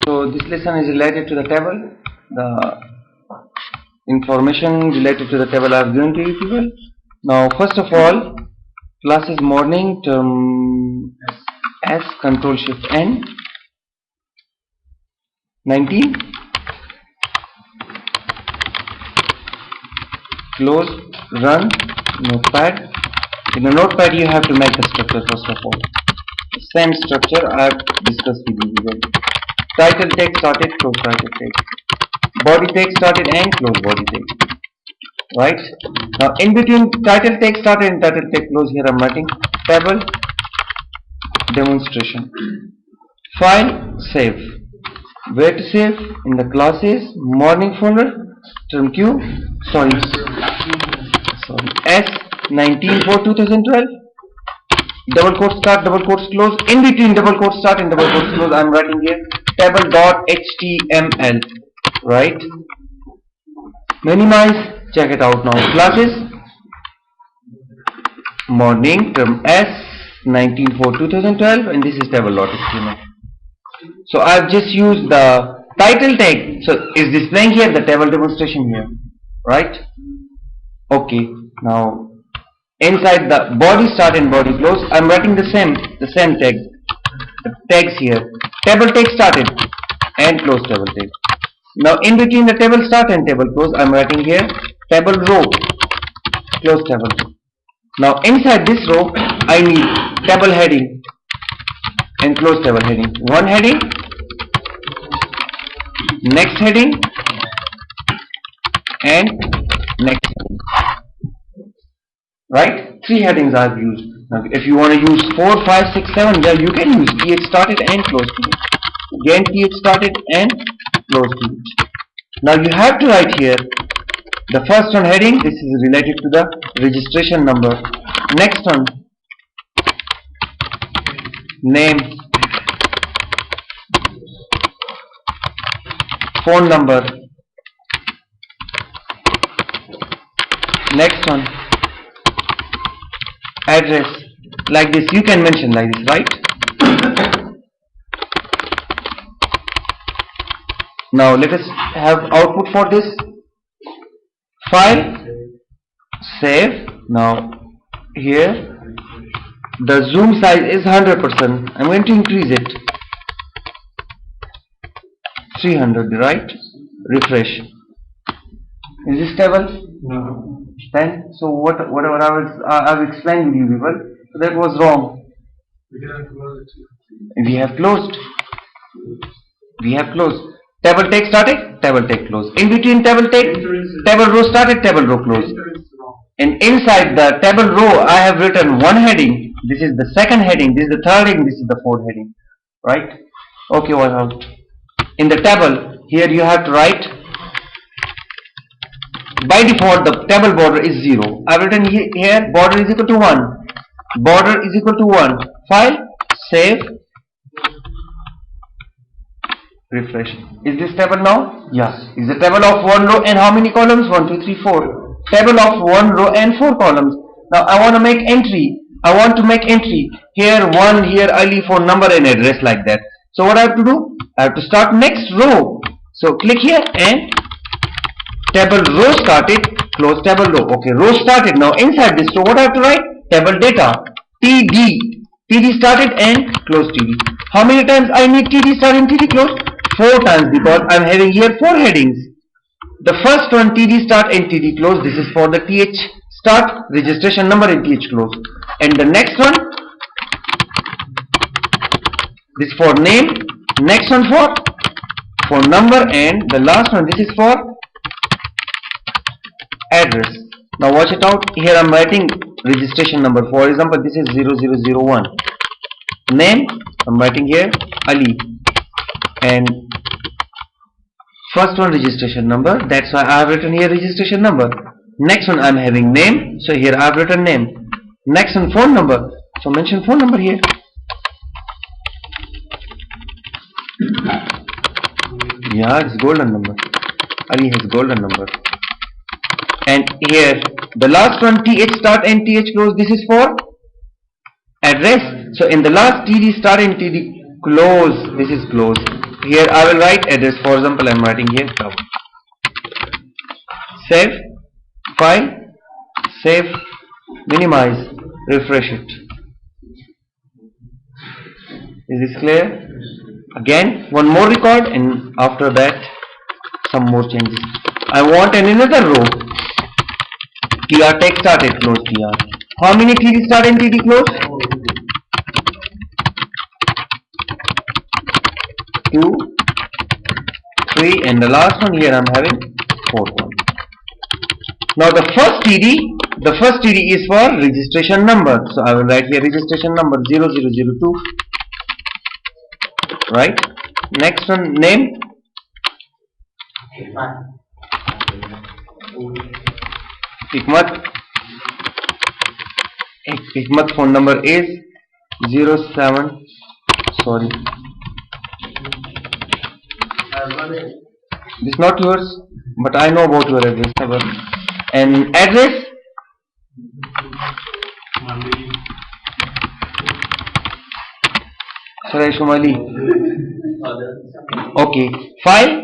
So this lesson is related to the table. The information related to the table are given to you people. Now first of all, class is morning, term S, control shift N, 19, close, run, notepad. In the notepad you have to make the structure first of all. The same structure I have discussed with you people. Title text started, close title text. Body text started and close body text. Right? Now in between title text started and title text close, here I am writing table demonstration. File, save. Where to save? In the classes, morning folder, term Q, S 19/4/2012. Double quote start, double quotes close. In between double quotes start and double quotes close, I am writing here table.html. Right? Minimize. Check it out now. Classes morning term S 19/4/2012 and this is table.html. So I have just used the title tag. So is displaying here the table demonstration here, right? Okay. Now inside the body start and body close, I am writing the same tag. The tags here. Table tag started and close table tag. Now in between the table start and table close, I am writing here table row, close table. Now inside this row, I need table heading and close table heading. One heading, next heading, and next heading. Right? 3 headings I have used. Now if you want to use 4, 5, 6, 7, yeah, you can use th started and close th. Again th started and close th. Now you have to write here the first one heading, this is related to the registration number. Next one, name, phone number. Next one, address. Like this, you can mention like this, right? Now let us have output for this. File, save. Now here the zoom size is 100%. I'm going to increase it 300, right? Refresh. Is this table? No. Then so whatever I've explained to you people, so that was wrong. We have closed. Table tag started, table tag closed. In between table tag, table row started, table row closed. And inside the table row, I have written one heading. This is the second heading. This is the third heading. This is the fourth heading. Right? Okay, what out? In the table, here you have to write. By default, the table border is 0. I have written here border is equal to 1. Border is equal to 1. File, save. Refresh. Is this table now? Yes. Is the table of one row and how many columns? 1, 2, 3, 4. Table of one row and 4 columns. Now I want to make entry. Here 1, here I leave for number and address like that. So what I have to do? I have to start next row. So click here and table row started, close table row. Okay, row started. Now inside this row, what I have to write? Table data. TD. TD started and close TD. How many times I need TD start and TD close? 4 times because I am having here 4 headings. The first one TD start and TD close. This is for the TH start, registration number and TH close. And the next one, this is for name. Next one for number, and the last one, this is for address. Now watch it out. Here I am writing registration number. For example, this is 0001. Name, I am writing here Ali. And first one registration number, that's why I have written here registration number. Next one I am having name, so here I have written name. Next one phone number, so mention phone number here. Yeah, it's golden number. Ali has golden number. And here the last one TH start and TH close, this is for address. So in the last TD start and TD close, this is close. Here I will write address. For example, I am writing here tower. Save file, save, minimize, refresh it. Is this clear? Again, one more record, and after that some more changes. I want in another row tr text started close tr. How many td start and td close? 2, 3, and the last one here I'm having 4th one. Now the first TD is for registration number. So I will write here registration number 0002. Right. Next one, name. Hikmat. Hikmat phone number is 07. Sorry. This is not yours, but I know about your address. And address. Sarai Shumali. Okay. File.